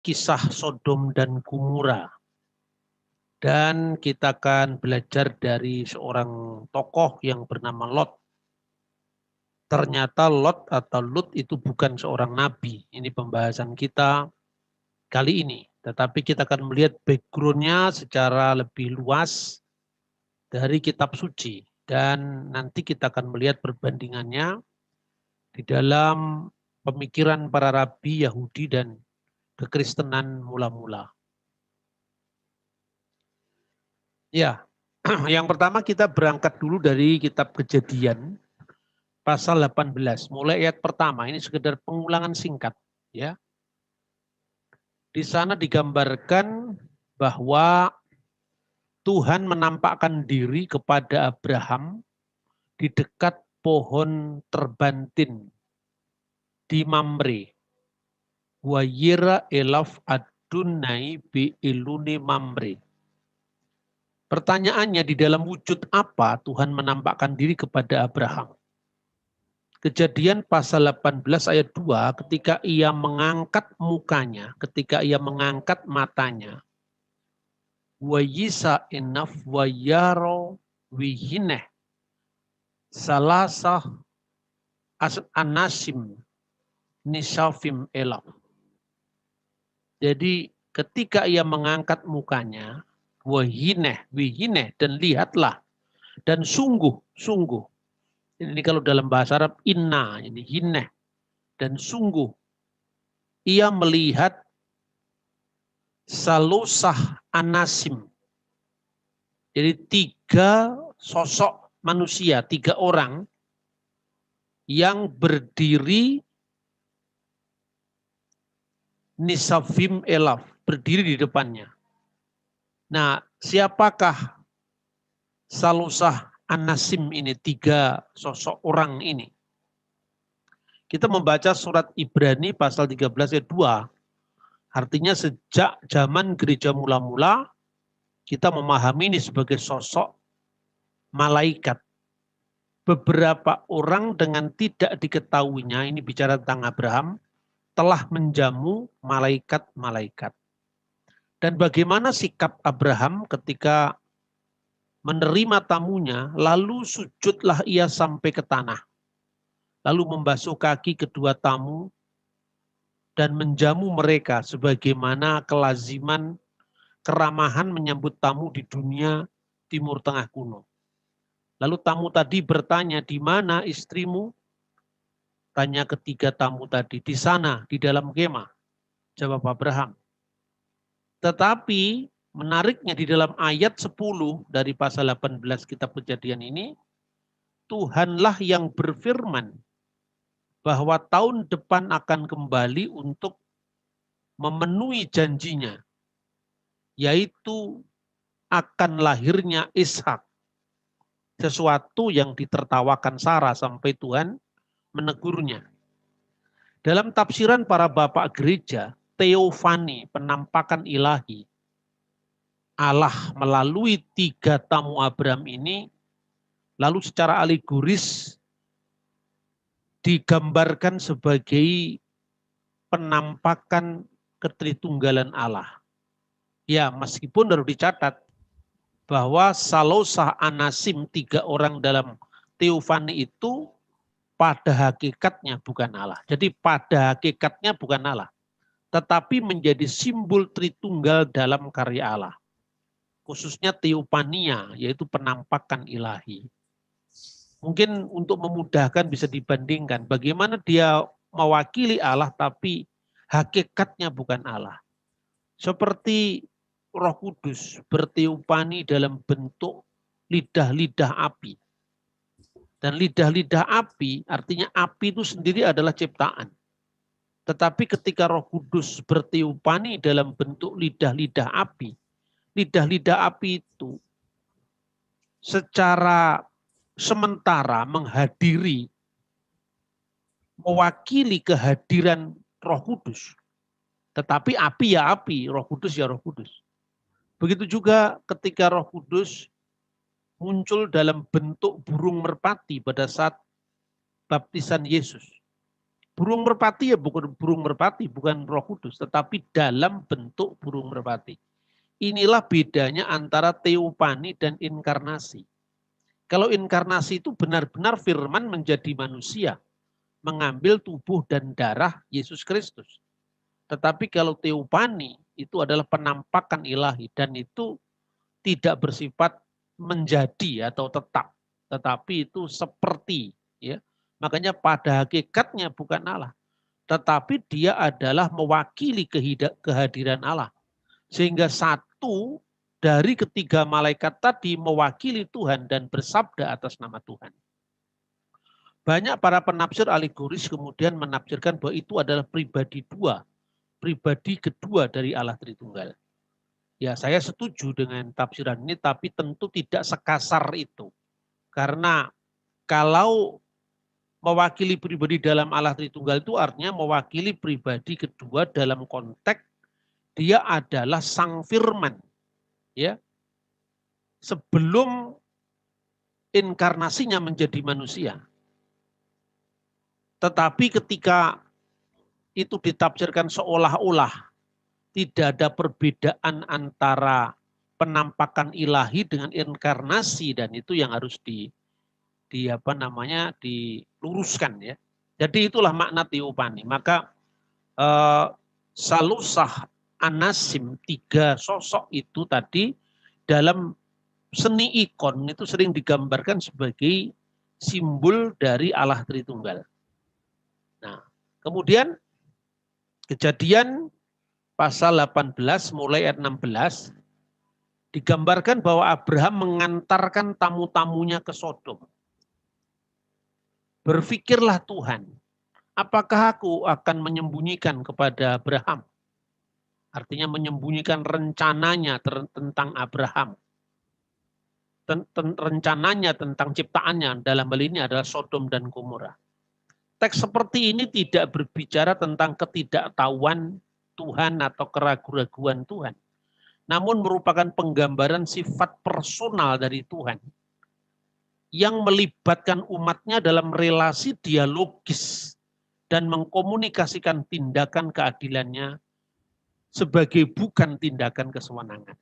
kisah Sodom dan Gomora. Dan kita akan belajar dari seorang tokoh yang bernama Lot. Ternyata Lot atau Lut itu bukan seorang nabi. Ini pembahasan kita kali ini. Tetapi kita akan melihat background-nya secara lebih luas dari kitab suci. Dan nanti kita akan melihat perbandingannya di dalam pemikiran para rabi Yahudi dan kekristenan mula-mula. Ya, yang pertama kita berangkat dulu dari kitab Kejadian pasal 18, mulai ayat pertama. Ini sekedar pengulangan singkat, ya. Di sana digambarkan bahwa Tuhan menampakkan diri kepada Abraham di dekat pohon terbantin di Mamre. Wa yira elaf adunai bi iluni Mamre. Pertanyaannya, di dalam wujud apa Tuhan menampakkan diri kepada Abraham? Kejadian pasal 18 ayat 2, ketika ia mengangkat mukanya, ketika ia mengangkat matanya, wa yisa inaf wa yaro wihineh salasah anasim nisafim elam. Jadi ketika ia mengangkat mukanya, wihineh, dan lihatlah, dan sungguh, ini kalau dalam bahasa Arab inna, ini hineh, dan sungguh ia melihat salusah anasim. Jadi 3 sosok manusia, 3 orang yang berdiri nisafim elaf, berdiri di depannya. Nah, siapakah salusah anasim ini, 3 sosok orang ini? Kita membaca surat Ibrani pasal 13 ayat 2. Artinya sejak zaman gereja mula-mula, kita memahami ini sebagai sosok malaikat. Beberapa orang dengan tidak diketahuinya, ini bicara tentang Abraham, telah menjamu malaikat-malaikat. Dan bagaimana sikap Abraham ketika menerima tamunya, lalu sujudlah ia sampai ke tanah. Lalu membasuh kaki kedua tamu dan menjamu mereka sebagaimana kelaziman keramahan menyambut tamu di dunia Timur Tengah kuno. Lalu tamu tadi bertanya, di mana istrimu? Tanya ketiga tamu tadi, di sana, di dalam kemah. Jawab Abraham. Tetapi menariknya di dalam ayat 10 dari pasal 18 kitab Kejadian ini, Tuhanlah yang berfirman bahwa tahun depan akan kembali untuk memenuhi janjinya, yaitu akan lahirnya Ishak. Sesuatu yang ditertawakan Sarah sampai Tuhan menegurnya. Dalam tafsiran para bapak gereja, teofani, penampakan ilahi, Allah melalui 3 tamu Abraham ini, lalu secara alegoris digambarkan sebagai penampakan ketritunggalan Allah. Ya, meskipun harus dicatat bahwa salosah anasim, 3 orang dalam teofani itu pada hakikatnya bukan Allah. Jadi pada hakikatnya bukan Allah, tetapi menjadi simbol Tritunggal dalam karya Allah. Khususnya teopania, yaitu penampakan ilahi. Mungkin untuk memudahkan bisa dibandingkan bagaimana dia mewakili Allah tapi hakikatnya bukan Allah. Seperti Roh Kudus berteopani dalam bentuk lidah-lidah api. Dan lidah-lidah api artinya api itu sendiri adalah ciptaan. Tetapi ketika Roh Kudus berteopani dalam bentuk lidah-lidah api itu secara sementara menghadiri, mewakili kehadiran Roh Kudus. Tetapi api ya api, Roh Kudus ya Roh Kudus. Begitu juga ketika Roh Kudus muncul dalam bentuk burung merpati pada saat baptisan Yesus. Burung merpati ya bukan burung merpati, bukan Roh Kudus, tetapi dalam bentuk burung merpati. Inilah bedanya antara teopani dan inkarnasi. Kalau inkarnasi itu benar-benar firman menjadi manusia, mengambil tubuh dan darah Yesus Kristus. Tetapi kalau teopani itu adalah penampakan ilahi dan itu tidak bersifat menjadi atau tetap, tetapi itu seperti, ya. Makanya pada hakikatnya bukan Allah, tetapi dia adalah mewakili kehadiran Allah. Sehingga satu dari ketiga malaikat tadi mewakili Tuhan dan bersabda atas nama Tuhan. Banyak para penafsir alegoris kemudian menafsirkan bahwa itu adalah pribadi dua, pribadi kedua dari Allah Tritunggal. Ya, saya setuju dengan tafsiran ini, tapi tentu tidak sekasar itu. Karena kalau mewakili pribadi dalam Allah Tritunggal itu artinya mewakili pribadi kedua dalam konteks dia adalah sang firman. Ya. Sebelum inkarnasinya menjadi manusia. Tetapi ketika itu ditafsirkan seolah-olah tidak ada perbedaan antara penampakan ilahi dengan inkarnasi, dan itu yang harus diluruskan, ya. Jadi itulah makna teopani. Maka salusah anasim, tiga sosok itu tadi dalam seni ikon itu sering digambarkan sebagai simbol dari Allah Tritunggal. Nah, kemudian Kejadian pasal 18 mulai ayat 16 digambarkan bahwa Abraham mengantarkan tamu-tamunya ke Sodom. Berpikirlah Tuhan, apakah aku akan menyembunyikan kepada Abraham? Artinya menyembunyikan rencananya tentang Abraham. Rencananya tentang ciptaannya dalam hal ini adalah Sodom dan Gomora. Teks seperti ini tidak berbicara tentang ketidaktahuan Tuhan atau keraguan-raguan Tuhan. Namun merupakan penggambaran sifat personal dari Tuhan yang melibatkan umatnya dalam relasi dialogis dan mengkomunikasikan tindakan keadilannya sebagai bukan tindakan kesewenangan.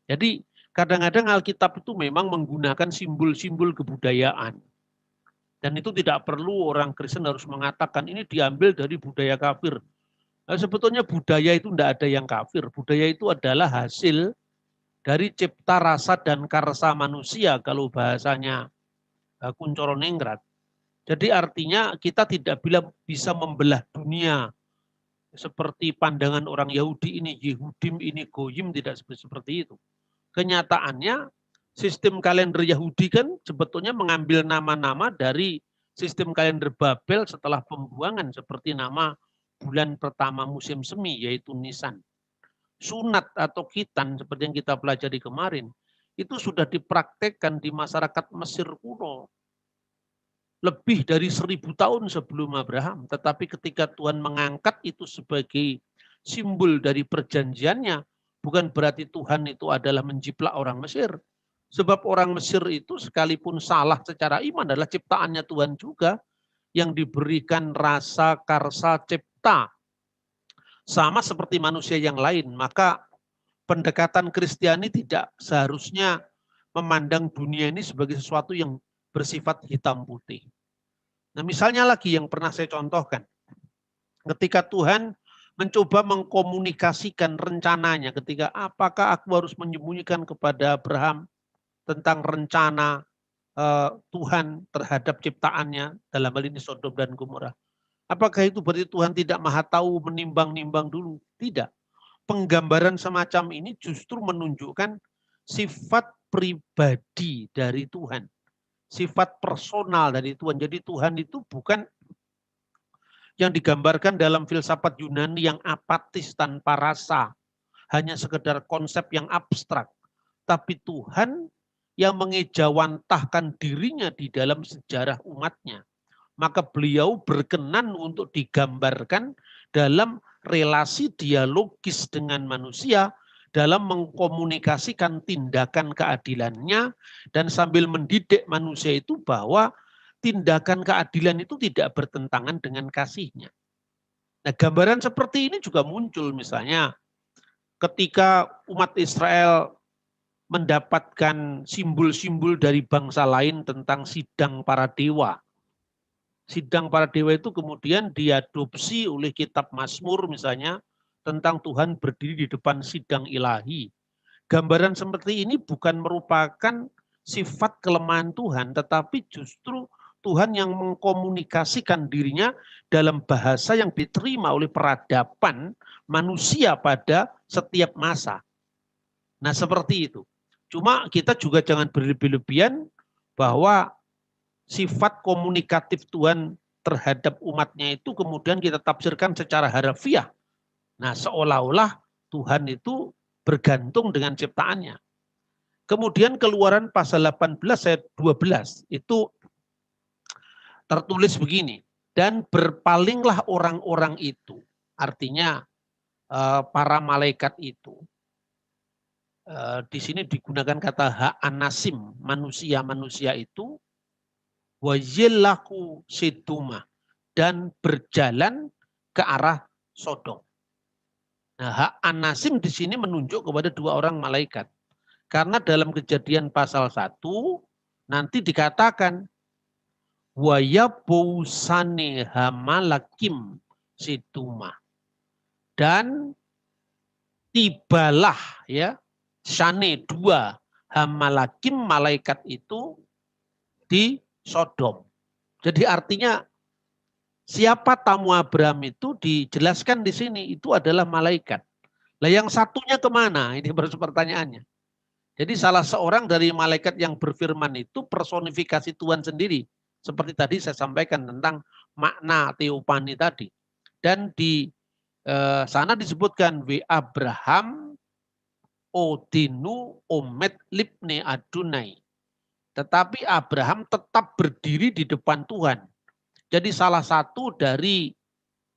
Jadi kadang-kadang Alkitab itu memang menggunakan simbol-simbol kebudayaan. Dan itu tidak perlu orang Kristen harus mengatakan ini diambil dari budaya kafir. Nah, sebetulnya budaya itu tidak ada yang kafir. Budaya itu adalah hasil dari cipta rasa dan karsa manusia kalau bahasanya Kuncoro Ningrat. Jadi artinya kita tidak bisa membelah dunia seperti pandangan orang Yahudi, ini Yehudim, ini Goyim, tidak seperti itu. Kenyataannya sistem kalender Yahudi kan sebetulnya mengambil nama-nama dari sistem kalender Babel setelah pembuangan, seperti nama bulan pertama musim semi yaitu Nisan. Sunat atau khitan seperti yang kita pelajari kemarin itu sudah dipraktekkan di masyarakat Mesir kuno lebih dari 1000 tahun sebelum Abraham. Tetapi ketika Tuhan mengangkat itu sebagai simbol dari perjanjiannya, bukan berarti Tuhan itu adalah menjiplak orang Mesir. Sebab orang Mesir itu sekalipun salah secara iman adalah ciptaannya Tuhan juga yang diberikan rasa karsa cipta. Sama seperti manusia yang lain, maka pendekatan Kristiani tidak seharusnya memandang dunia ini sebagai sesuatu yang bersifat hitam putih. Nah, misalnya lagi yang pernah saya contohkan, ketika Tuhan mencoba mengkomunikasikan rencananya, ketika apakah aku harus menyembunyikan kepada Abraham tentang rencana Tuhan terhadap ciptaannya, dalam hal ini Sodom dan Gomora. Apakah itu berarti Tuhan tidak maha tahu, menimbang-nimbang dulu? Tidak. Penggambaran semacam ini justru menunjukkan sifat pribadi dari Tuhan. Sifat personal dari Tuhan. Jadi Tuhan itu bukan yang digambarkan dalam filsafat Yunani yang apatis tanpa rasa. Hanya sekedar konsep yang abstrak. Tapi Tuhan yang mengejawantahkan dirinya di dalam sejarah umatnya. Maka beliau berkenan untuk digambarkan dalam relasi dialogis dengan manusia, dalam mengkomunikasikan tindakan keadilannya, dan sambil mendidik manusia itu bahwa tindakan keadilan itu tidak bertentangan dengan kasihnya. Nah, gambaran seperti ini juga muncul misalnya ketika umat Israel mendapatkan simbol-simbol dari bangsa lain tentang sidang para dewa. Sidang para dewa itu kemudian diadopsi oleh kitab Mazmur misalnya tentang Tuhan berdiri di depan sidang ilahi. Gambaran seperti ini bukan merupakan sifat kelemahan Tuhan, tetapi justru Tuhan yang mengkomunikasikan dirinya dalam bahasa yang diterima oleh peradaban manusia pada setiap masa. Nah, seperti itu. Cuma kita juga jangan berlebih-lebihan bahwa sifat komunikatif Tuhan terhadap umatnya itu kemudian kita tafsirkan secara harafiah. Nah, seolah-olah Tuhan itu bergantung dengan ciptaannya. Kemudian Keluaran pasal 18 ayat 12 itu tertulis begini, dan berpalinglah orang-orang itu, artinya para malaikat itu. Di sini digunakan kata ha'anasim, manusia-manusia itu, wajillaku siduma, dan berjalan ke arah Sodom. Nah, ha'anasim di sini menunjuk kepada dua orang malaikat. Karena dalam Kejadian pasal 1 nanti dikatakan wayabousane hamalakim siduma, dan tibalah ya Shane dua hamalakim malaikat itu di Sodom. Jadi artinya siapa tamu Abraham itu dijelaskan di sini itu adalah malaikat. Lah yang satunya kemana? Ini pertanyaannya. Jadi salah seorang dari malaikat yang berfirman itu personifikasi Tuhan sendiri. Seperti tadi saya sampaikan tentang makna teopani tadi. Dan di sana disebutkan we Abraham Odinu Omet Libne Adunai. Tetapi Abraham tetap berdiri di depan Tuhan. Jadi salah satu dari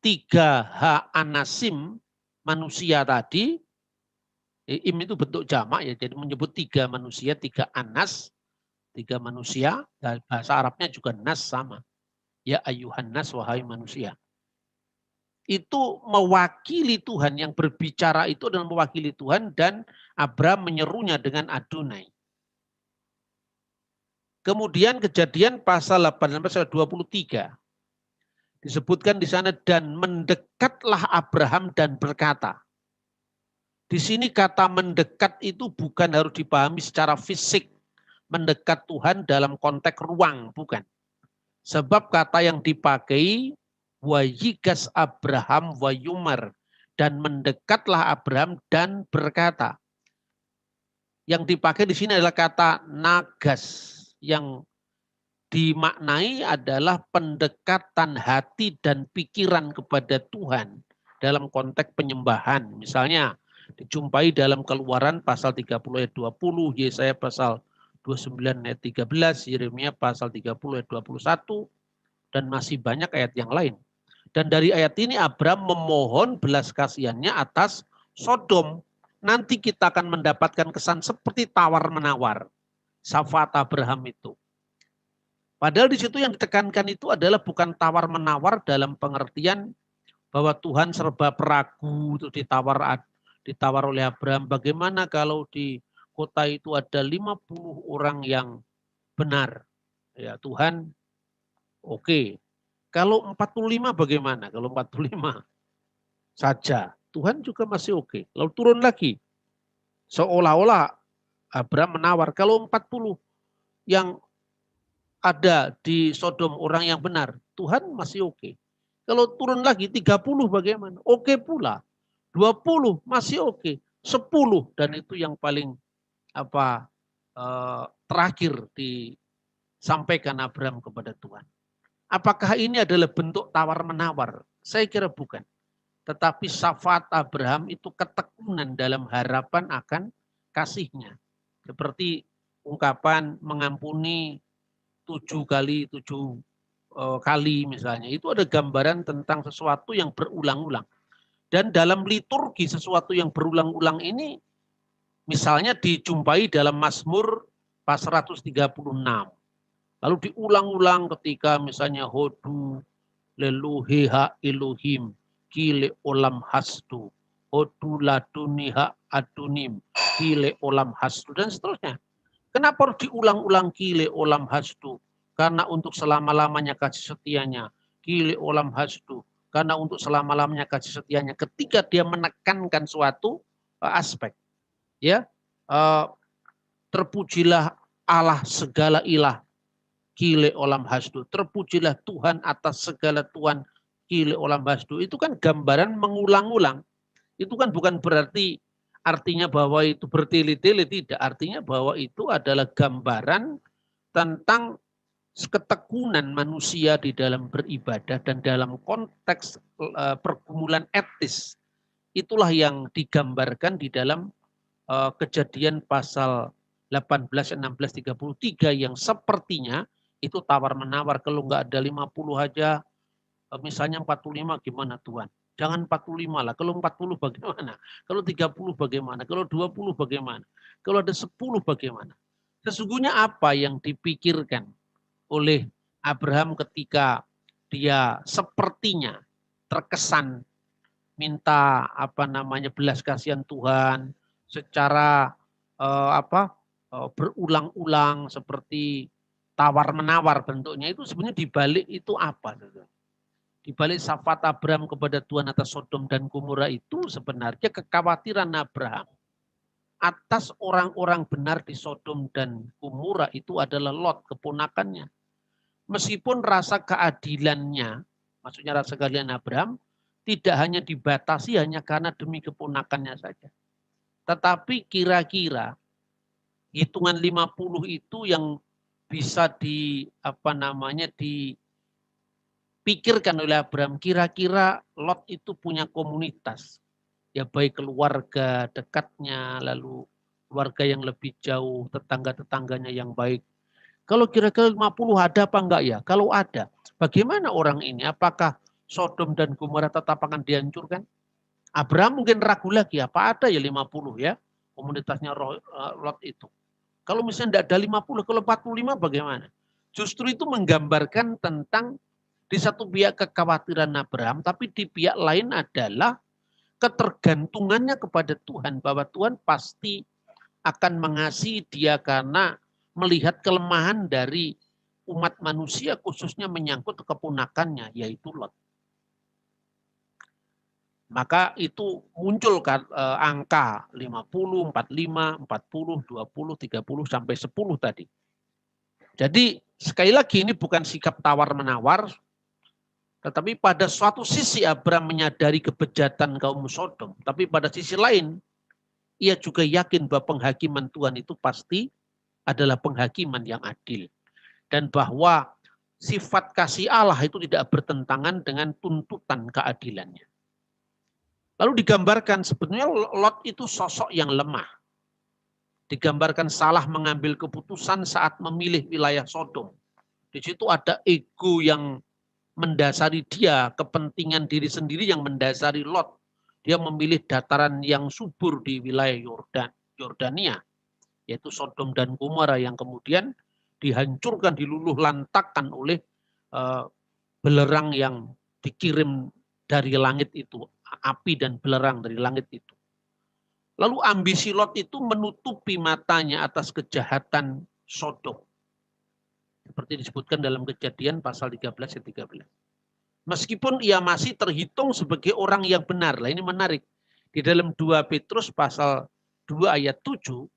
tiga ha'anasim manusia tadi, im itu bentuk jamak ya, jadi menyebut tiga manusia, tiga anas, tiga manusia, dan bahasa Arabnya juga nas sama. Ya ayuhan nas, wahai manusia. Itu mewakili Tuhan, yang berbicara itu adalah mewakili Tuhan, dan Abraham menyerunya dengan Adonai. Kemudian Kejadian pasal 18 ayat 23. Disebutkan di sana, dan mendekatlah Abraham dan berkata. Di sini kata mendekat itu bukan harus dipahami secara fisik. Mendekat Tuhan dalam konteks ruang, bukan. Sebab kata yang dipakai wayigas Abraham wayumar, dan mendekatlah Abraham dan berkata. Yang dipakai di sini adalah kata nagas, yang dimaknai adalah pendekatan hati dan pikiran kepada Tuhan dalam konteks penyembahan. Misalnya dijumpai dalam Keluaran pasal 30 ayat 20, Yesaya pasal 29 ayat 13, Yeremia pasal 30 ayat 21, dan masih banyak ayat yang lain. Dan dari ayat ini Abraham memohon belas kasihannya atas Sodom. Nanti kita akan mendapatkan kesan seperti tawar-menawar. Syafaat Abraham itu. Padahal di situ yang ditekankan itu adalah bukan tawar-menawar dalam pengertian bahwa Tuhan serba peragu, itu ditawar oleh Abraham. Bagaimana kalau di kota itu ada 50 orang yang benar? Ya Tuhan, oke. Kalau 45 bagaimana? Kalau 45 saja, Tuhan juga masih oke. Lalu turun lagi. Seolah-olah Abraham menawar, kalau 40 yang ada di Sodom orang yang benar, Tuhan masih oke. Kalau turun lagi 30 bagaimana? Oke pula. 20 masih oke. 10 dan itu yang paling terakhir disampaikan Abraham kepada Tuhan. Apakah ini adalah bentuk tawar-menawar? Saya kira bukan. Tetapi syafaat Abraham itu ketekunan dalam harapan akan kasihnya. Seperti ungkapan mengampuni 7 kali misalnya. Itu ada gambaran tentang sesuatu yang berulang-ulang. Dan dalam liturgi sesuatu yang berulang-ulang ini misalnya dijumpai dalam Mazmur pasal 136. Lalu diulang-ulang ketika misalnya hodu leluhiha iluhim kile olam hasdu. Hodu laduniha adunim kile olam hasdu dan seterusnya. Kenapa harus diulang-ulang kile olam hasdu? Karena untuk selama-lamanya kasih setianya. Kile olam hasdu. Karena untuk selama-lamanya kasih setianya. Ketika dia menekankan suatu aspek. Ya, terpujilah Allah segala ilah. Kile olam hasdu. Terpujilah Tuhan atas segala Tuhan. Kile olam hasdu. Itu kan gambaran mengulang-ulang. Itu kan bukan berarti artinya bahwa itu bertele-tele, tidak. Artinya bahwa itu adalah gambaran tentang ketekunan manusia di dalam beribadah dan dalam konteks pergumulan etis. Itulah yang digambarkan di dalam Kejadian pasal 18, 16, 33 yang sepertinya itu tawar-menawar. Kalau nggak ada 50 aja, misalnya 45 gimana Tuhan? Jangan 45 lah. Kalau 40 bagaimana? Kalau 30 bagaimana? Kalau 20 bagaimana? Kalau ada 10 bagaimana? Sesungguhnya apa yang dipikirkan oleh Abraham ketika dia sepertinya terkesan minta belas kasihan Tuhan secara berulang-ulang seperti tawar-menawar bentuknya, itu sebenarnya dibalik itu apa? Di balik syafaat Abraham kepada Tuhan atas Sodom dan Gomora itu sebenarnya kekhawatiran Abraham atas orang-orang benar di Sodom dan Gomora itu adalah Lot, keponakannya. Meskipun rasa keadilannya, maksudnya rasa keadilan Abraham, tidak hanya dibatasi hanya karena demi keponakannya saja. Tetapi kira-kira hitungan 50 itu yang bisa dipikirkan oleh Abraham, kira-kira Lot itu punya komunitas. Ya baik keluarga dekatnya, lalu keluarga yang lebih jauh, tetangga-tetangganya yang baik. Kalau kira-kira 50 ada apa enggak ya? Kalau ada, bagaimana orang ini? Apakah Sodom dan Gomora tetap akan dihancurkan? Abraham mungkin ragu lagi, apa ada ya 50 ya? Komunitasnya Lot itu. Kalau misalnya tidak ada 50, kalau 45 bagaimana? Justru itu menggambarkan tentang di satu pihak kekhawatiran Abraham, tapi di pihak lain adalah ketergantungannya kepada Tuhan. Bahwa Tuhan pasti akan mengasihi dia karena melihat kelemahan dari umat manusia khususnya menyangkut keponakannya yaitu Lot. Maka itu muncul angka 50, 45, 40, 20, 30 sampai 10 tadi. Jadi sekali lagi ini bukan sikap tawar-menawar, tetapi pada suatu sisi Abraham menyadari kebejatan kaum Sodom, tapi pada sisi lain ia juga yakin bahwa penghakiman Tuhan itu pasti adalah penghakiman yang adil. Dan bahwa sifat kasih Allah itu tidak bertentangan dengan tuntutan keadilannya. Lalu digambarkan sebenarnya Lot itu sosok yang lemah. Digambarkan salah mengambil keputusan saat memilih wilayah Sodom. Di situ ada ego yang mendasari dia, kepentingan diri sendiri yang mendasari Lot. Dia memilih dataran yang subur di wilayah Yordania, yaitu Sodom dan Gomora yang kemudian dihancurkan, diluluh lantakkan oleh belerang yang dikirim dari langit itu, api dan belerang dari langit itu. Lalu ambisi Lot itu menutupi matanya atas kejahatan Sodom. Seperti disebutkan dalam Kejadian pasal 13 ayat 13. Meskipun ia masih terhitung sebagai orang yang benar. Lah ini menarik. Di dalam 2 Petrus pasal 2 ayat 7,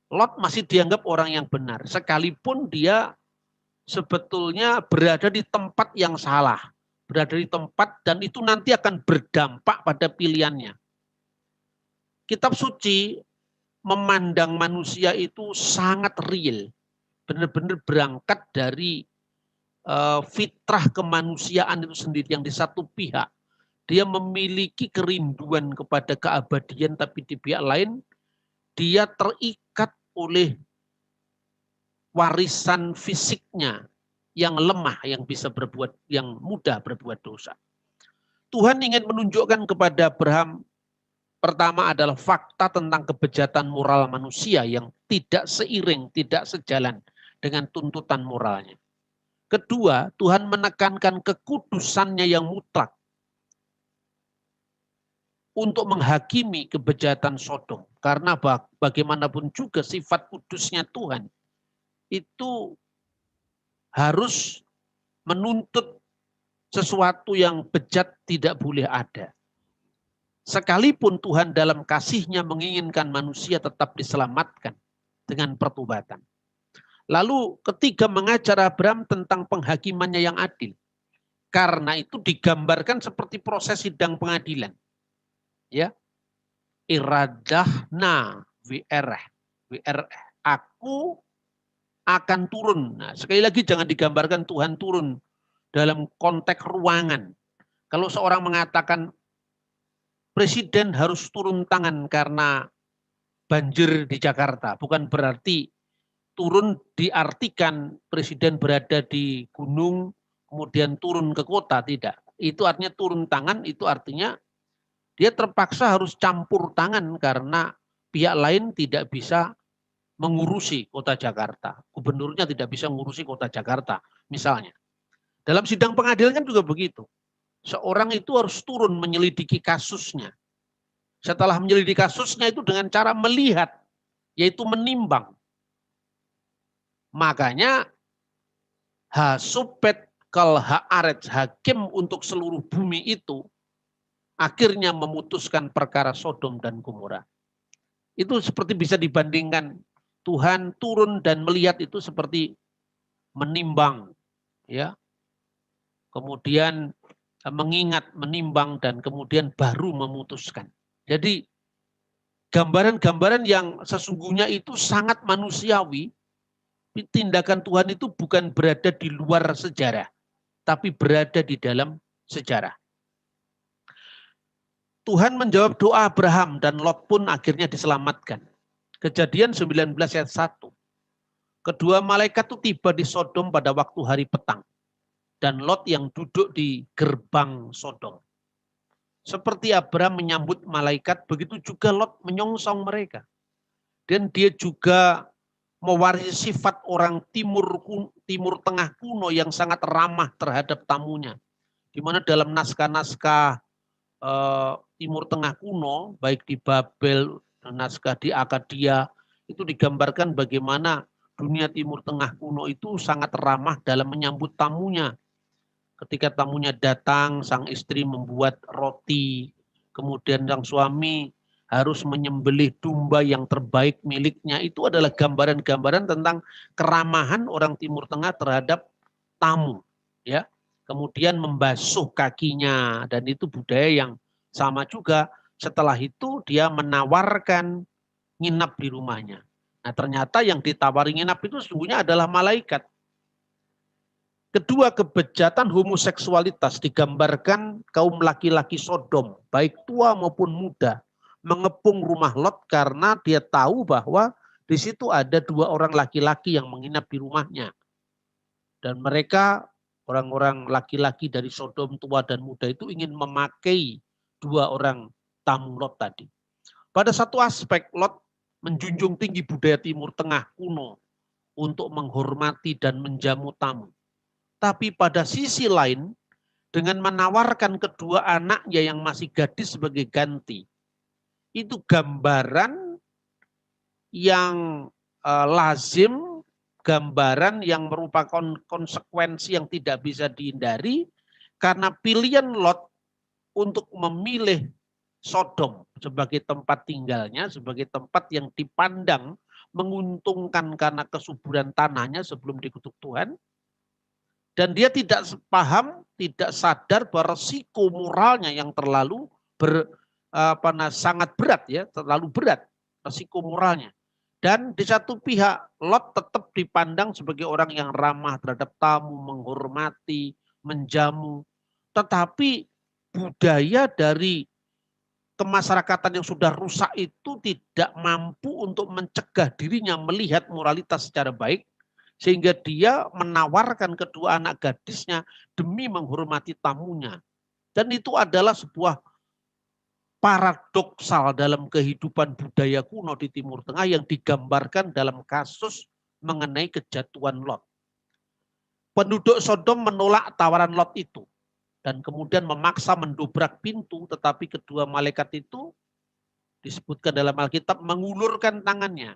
Lot masih dianggap orang yang benar. Sekalipun dia sebetulnya berada di tempat yang salah. Berada di tempat dan itu nanti akan berdampak pada pilihannya. Kitab suci memandang manusia itu sangat real. Benar-benar berangkat dari fitrah kemanusiaan itu sendiri yang di satu pihak. Dia memiliki kerinduan kepada keabadian, tapi di pihak lain dia terikat oleh warisan fisiknya yang lemah, yang bisa berbuat, yang mudah berbuat dosa. Tuhan ingin menunjukkan kepada Abraham, pertama adalah fakta tentang kebejatan moral manusia yang tidak seiring, tidak sejalan dengan tuntutan moralnya. Kedua, Tuhan menekankan kekudusannya yang mutlak untuk menghakimi kebejatan Sodom. Karena bagaimanapun juga sifat kudusnya Tuhan itu harus menuntut sesuatu yang bejat tidak boleh ada. Sekalipun Tuhan dalam kasih-Nya menginginkan manusia tetap diselamatkan dengan pertobatan. Lalu ketiga, mengajar Abraham tentang penghakimannya yang adil. Karena itu digambarkan seperti proses sidang pengadilan. Ya, iradahna WR, aku akan turun. Nah, sekali lagi jangan digambarkan Tuhan turun dalam konteks ruangan. Kalau seorang mengatakan presiden harus turun tangan karena banjir di Jakarta, bukan berarti turun diartikan presiden berada di gunung kemudian turun ke kota, tidak. Itu artinya turun tangan, itu artinya dia terpaksa harus campur tangan karena pihak lain tidak bisa mengurusi kota Jakarta. Gubernurnya tidak bisa mengurusi kota Jakarta, misalnya. Dalam sidang pengadilan kan juga begitu. Seorang itu harus turun menyelidiki kasusnya. Setelah menyelidiki kasusnya itu dengan cara melihat, yaitu menimbang. Makanya Hasupet kal haaretz, hakim untuk seluruh bumi itu akhirnya memutuskan perkara Sodom dan Gomora. Itu seperti bisa dibandingkan Tuhan turun dan melihat itu seperti menimbang, ya. Kemudian mengingat, menimbang dan kemudian baru memutuskan. Jadi gambaran-gambaran yang sesungguhnya itu sangat manusiawi. Tindakan Tuhan itu bukan berada di luar sejarah, tapi berada di dalam sejarah. Tuhan menjawab doa Abraham dan Lot pun akhirnya diselamatkan. Kejadian 19 ayat 1. Kedua malaikat itu tiba di Sodom pada waktu hari petang. Dan Lot yang duduk di gerbang Sodom. Seperti Abraham menyambut malaikat, begitu juga Lot menyongsong mereka. Dan dia juga mewarisi sifat orang timur tengah kuno yang sangat ramah terhadap tamunya. Di mana dalam naskah-naskah Timur Tengah kuno, baik di Babel, naskah di Akadia, itu digambarkan bagaimana dunia Timur Tengah kuno itu sangat ramah dalam menyambut tamunya. Ketika tamunya datang, sang istri membuat roti, kemudian sang suami harus menyembelih domba yang terbaik miliknya. Itu adalah gambaran-gambaran tentang keramahan orang Timur Tengah terhadap tamu, ya. Kemudian membasuh kakinya, dan itu budaya yang sama juga. Setelah itu dia menawarkan nginap di rumahnya. Nah, ternyata yang ditawari nginap itu sesungguhnya adalah malaikat. Kedua, kebejatan homoseksualitas digambarkan kaum laki-laki Sodom, baik tua maupun muda, mengepung rumah Lot karena dia tahu bahwa di situ ada dua orang laki-laki yang menginap di rumahnya. Dan mereka, orang-orang laki-laki dari Sodom tua dan muda itu ingin memakai dua orang tamu Lot tadi. Pada satu aspek, Lot menjunjung tinggi budaya Timur Tengah kuno untuk menghormati dan menjamu tamu. Tapi pada sisi lain, dengan menawarkan kedua anaknya yang masih gadis sebagai ganti, itu gambaran yang lazim, gambaran yang merupakan konsekuensi yang tidak bisa dihindari, karena pilihan Lot untuk memilih Sodom sebagai tempat tinggalnya, sebagai tempat yang dipandang menguntungkan karena kesuburan tanahnya sebelum dikutuk Tuhan. Dan dia tidak paham, tidak sadar bahwa resiko moralnya yang terlalu sangat berat, ya, terlalu berat resiko moralnya. Dan di satu pihak Lot tetap dipandang sebagai orang yang ramah terhadap tamu, menghormati, menjamu. Tetapi budaya dari kemasyarakatan yang sudah rusak itu tidak mampu untuk mencegah dirinya melihat moralitas secara baik, sehingga dia menawarkan kedua anak gadisnya demi menghormati tamunya. Dan itu adalah sebuah paradoksal dalam kehidupan budaya kuno di Timur Tengah yang digambarkan dalam kasus mengenai kejatuhan Lot. Penduduk Sodom menolak tawaran Lot itu dan kemudian memaksa mendobrak pintu, tetapi kedua malaikat itu disebutkan dalam Alkitab mengulurkan tangannya,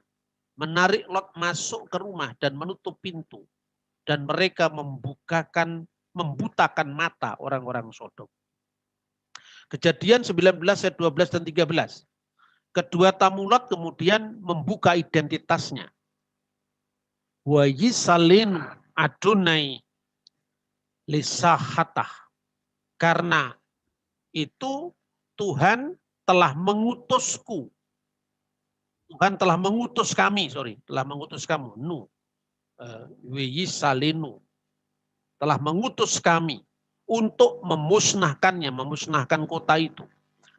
menarik Lot masuk ke rumah dan menutup pintu, dan mereka membutakan mata orang-orang Sodom. Kejadian 19 ayat 12 dan 13. Kedua tamu Lot kemudian membuka identitasnya. Wa yisalin Adonai lisahatah. Karena itu Tuhan telah mengutusku. Tuhan telah mengutus kami, telah mengutus kamu. Wiyisalinu. Telah mengutus kami untuk memusnahkan kota itu.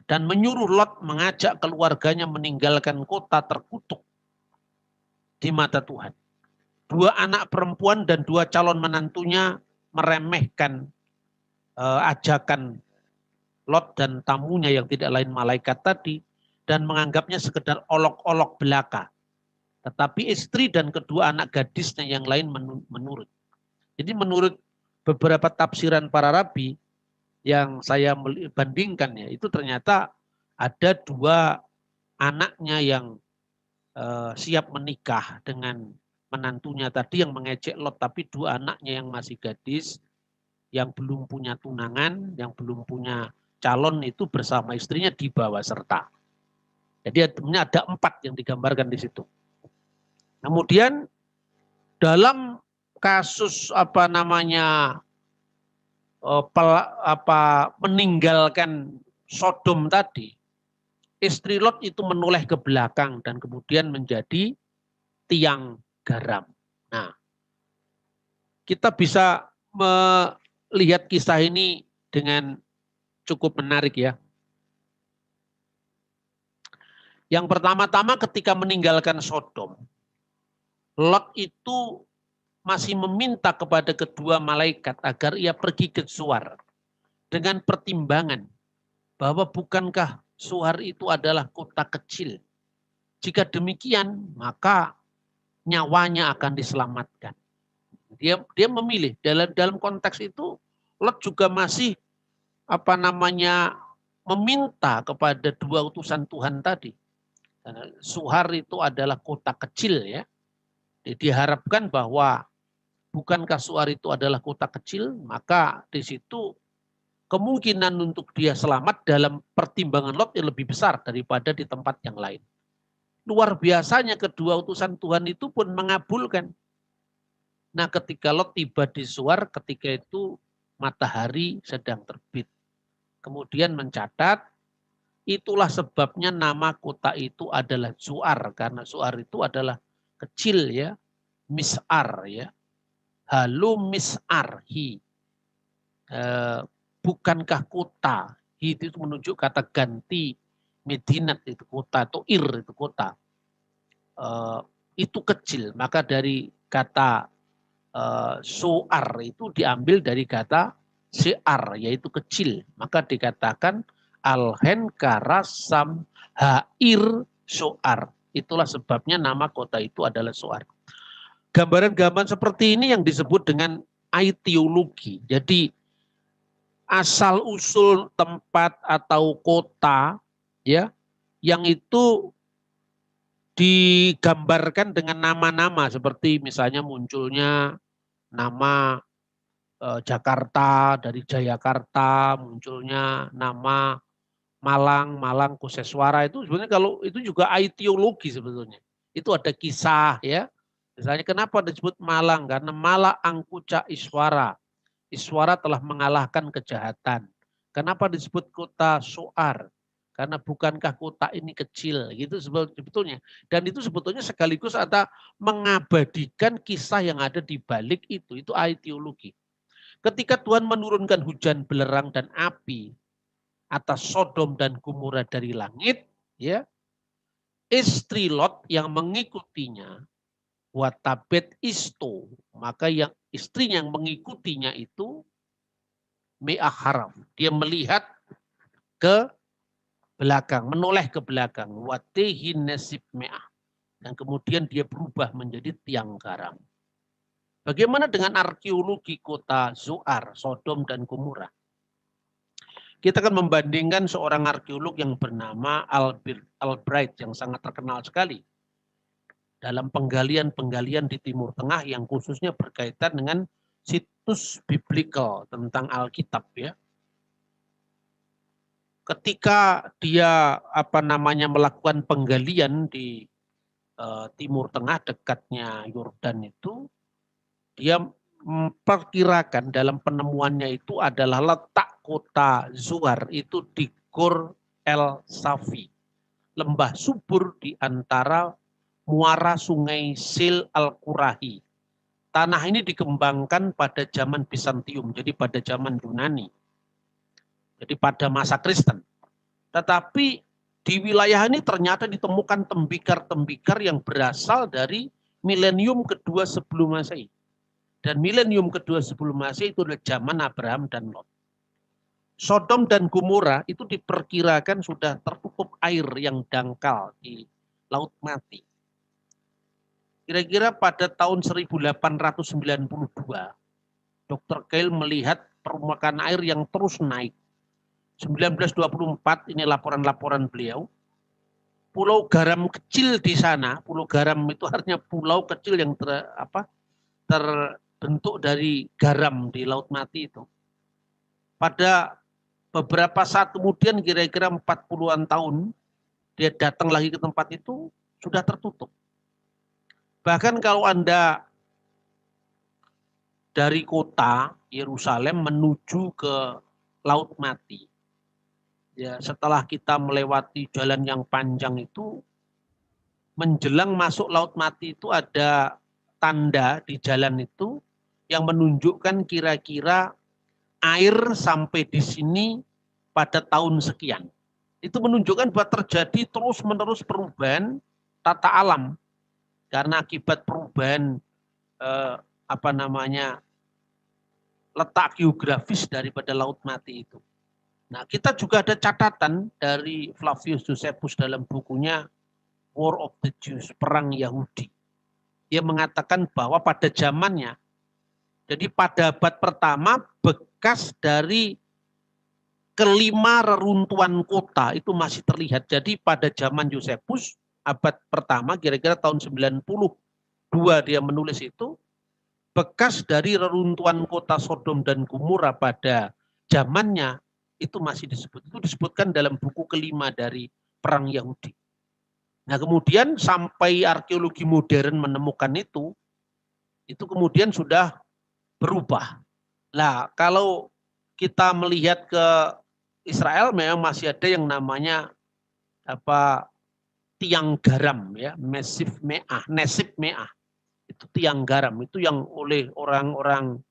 Dan menyuruh Lot mengajak keluarganya meninggalkan kota terkutuk di mata Tuhan. 2 anak perempuan dan 2 calon menantunya meremehkan ajakan Lot dan tamunya yang tidak lain malaikat tadi dan menganggapnya sekedar olok-olok belaka. Tetapi istri dan kedua anak gadisnya yang lain menurut. Jadi menurut beberapa tafsiran para rabi yang saya bandingkan ya, itu ternyata ada 2 anaknya yang siap menikah dengan menantunya tadi yang mengejek Lot, tapi 2 anaknya yang masih gadis, yang belum punya tunangan, yang belum punya calon itu bersama istrinya dibawa serta. Jadi ada 4 yang digambarkan di situ. Kemudian dalam kasus meninggalkan Sodom tadi, istri Lot itu menoleh ke belakang dan kemudian menjadi tiang garam. Nah, kita bisa melihat kisah ini dengan cukup menarik ya. Yang pertama-tama ketika meninggalkan Sodom, Lot itu masih meminta kepada kedua malaikat agar ia pergi ke Zoar dengan pertimbangan bahwa bukankah Zoar itu adalah kota kecil. Jika demikian, maka nyawanya akan diselamatkan. Dia memilih dalam konteks itu Lot juga masih meminta kepada 2 utusan Tuhan tadi. Zoar itu adalah kota kecil ya. Diharapkan bahwa bukankah Zoar itu adalah kota kecil, maka di situ kemungkinan untuk dia selamat dalam pertimbangan Lot yang lebih besar daripada di tempat yang lain. Luar biasanya kedua utusan Tuhan itu pun mengabulkan. Nah, ketika Lot tiba di Zoar, ketika itu matahari sedang terbit. Kemudian mencatat, itulah sebabnya nama kota itu adalah Zoar, karena Zoar itu adalah kecil ya, mis'ar ya. Halu mis'ar hi. Bukankah kota, hi itu menunjuk kata ganti, Medinat itu kota, atau Ir itu kota. Itu kecil, maka dari kata soar itu diambil dari kata sear, yaitu kecil. Maka dikatakan alhen karasam hair soar. Itulah sebabnya nama kota itu adalah Zoar. Gambaran-gambaran seperti ini yang disebut dengan aitiologi. Jadi asal usul tempat atau kota ya yang itu digambarkan dengan nama-nama seperti misalnya munculnya nama Jakarta dari Jayakarta, munculnya nama Malang Kuseswara, itu sebenarnya kalau itu juga aitiologi sebetulnya. Itu ada kisah ya. Misalnya kenapa disebut Malang? Karena Mala Angkuca Iswara. Iswara telah mengalahkan kejahatan. Kenapa disebut kota Soar? Karena bukankah kota ini kecil gitu sebetulnya. Dan itu sebetulnya sekaligus ada mengabadikan kisah yang ada di balik itu. Itu aitiologi. Ketika Tuhan menurunkan hujan belerang dan api atas Sodom dan Gomora dari langit, ya, istri Lot yang mengikutinya, watabet isto, maka yang istrinya yang mengikutinya itu me'aharam, dia melihat ke belakang, menoleh ke belakang, watehin nasib me'ah. dan kemudian dia berubah menjadi tiang garam. Bagaimana dengan arkeologi kota Zoar, Sodom dan Gomora? Kita akan membandingkan seorang arkeolog yang bernama Albright yang sangat terkenal sekali dalam penggalian-penggalian di Timur Tengah yang khususnya berkaitan dengan situs biblical tentang Alkitab ya. Ketika dia melakukan penggalian di Timur Tengah dekatnya Yordan itu, dia memperkirakan dalam penemuannya itu adalah letak kota Zoar itu di Gur El Safi, lembah subur di antara muara sungai Sil Al-Qurahi. Tanah ini dikembangkan pada zaman Bizantium, jadi pada zaman Yunani. Jadi pada masa Kristen. Tetapi di wilayah ini ternyata ditemukan tembikar-tembikar yang berasal dari milenium kedua sebelum Masehi. Dan milenium kedua sebelum Masehi itu adalah zaman Abraham dan Lot. Sodom dan Gomora itu diperkirakan sudah tertutup air yang dangkal di Laut Mati. Kira-kira pada tahun 1892, Dr. Keil melihat permukaan air yang terus naik. 1924 ini laporan-laporan beliau. Pulau garam kecil di sana, pulau garam itu artinya pulau kecil yang terbentuk dari garam di Laut Mati itu. Pada beberapa saat kemudian kira-kira 40-an tahun dia datang lagi ke tempat itu sudah tertutup. Bahkan kalau Anda dari kota Yerusalem menuju ke Laut Mati, ya setelah kita melewati jalan yang panjang itu, menjelang masuk Laut Mati itu ada tanda di jalan itu yang menunjukkan kira-kira air sampai di sini pada tahun sekian. Itu menunjukkan bahwa terjadi terus-menerus perubahan tata alam karena akibat perubahan letak geografis daripada Laut Mati itu. Nah, kita juga ada catatan dari Flavius Josephus dalam bukunya War of the Jews, Perang Yahudi. Dia mengatakan bahwa pada zamannya, jadi pada abad pertama, bekas dari kelima reruntuhan kota itu masih terlihat. Jadi pada zaman Josephus, abad pertama, kira-kira tahun 92 dia menulis itu, bekas dari reruntuhan kota Sodom dan Gomora pada zamannya, itu masih disebut. Itu disebutkan dalam buku kelima dari Perang Yahudi. Nah kemudian sampai arkeologi modern menemukan itu kemudian sudah berubah. Nah kalau kita melihat ke Israel memang masih ada yang namanya tiang garam ya, Nesif Me'ah. Itu tiang garam, itu yang oleh orang-orang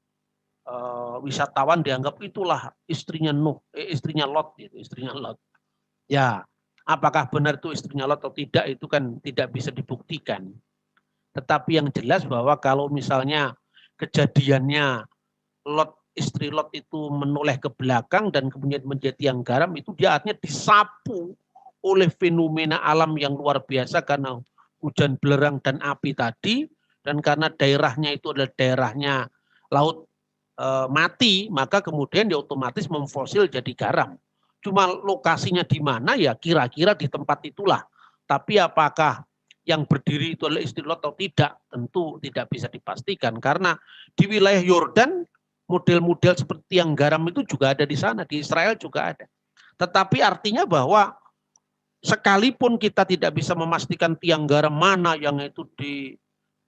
wisatawan dianggap itulah istrinya Lot gitu, istrinya Lot. Ya, apakah benar itu istrinya Lot atau tidak itu kan tidak bisa dibuktikan. Tetapi yang jelas bahwa kalau misalnya kejadiannya istri Lot itu menoleh ke belakang dan kemudian menjadi tiang garam, itu dia artinya disapu oleh fenomena alam yang luar biasa karena hujan belerang dan api tadi, dan karena daerahnya itu adalah daerahnya Laut Mati, maka kemudian dia otomatis memfosil jadi garam. Cuma lokasinya di mana ya kira-kira di tempat itulah. Tapi apakah yang berdiri itu adalah istri Lot atau tidak, tentu tidak bisa dipastikan. Karena di wilayah Yordan, model-model seperti yang garam itu juga ada di sana. Di Israel juga ada. Tetapi artinya bahwa sekalipun kita tidak bisa memastikan tiang garam mana yang itu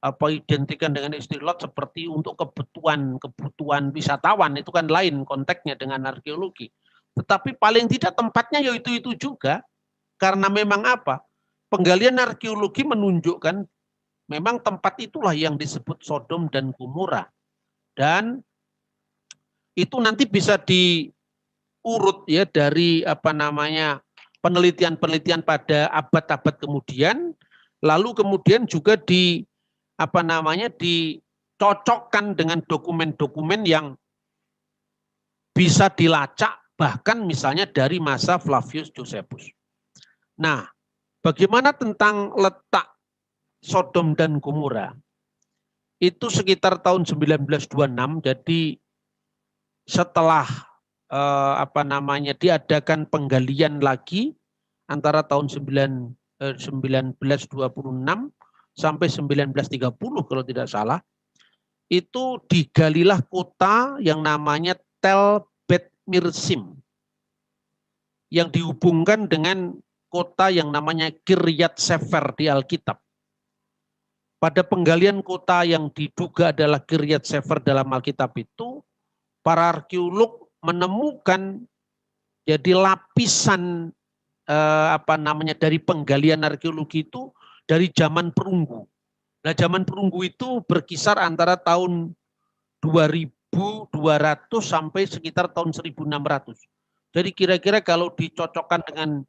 identikan dengan istri Lot seperti untuk kebutuhan wisatawan, itu kan lain konteksnya dengan arkeologi. Tetapi paling tidak tempatnya ya itu juga. Karena memang penggalian arkeologi menunjukkan memang tempat itulah yang disebut Sodom dan Gomora. Dan itu nanti bisa diurut ya dari penelitian-penelitian pada abad-abad kemudian, lalu kemudian juga dicocokkan dengan dokumen-dokumen yang bisa dilacak bahkan misalnya dari masa Flavius Josephus. Nah, bagaimana tentang letak Sodom dan Gomora itu sekitar tahun 1926, jadi setelah diadakan penggalian lagi antara tahun 1926 sampai 1930 kalau tidak salah, itu digalilah kota yang namanya Tel Bet Mirsim yang dihubungkan dengan kota yang namanya Kiryat Sefer di Alkitab. Pada penggalian kota yang diduga adalah Kiryat Sefer dalam Alkitab itu, para arkeolog menemukan jadi lapisan dari penggalian arkeologi itu dari zaman perunggu. Nah, zaman perunggu itu berkisar antara tahun 2200 sampai sekitar tahun 1600. Jadi kira-kira kalau dicocokkan dengan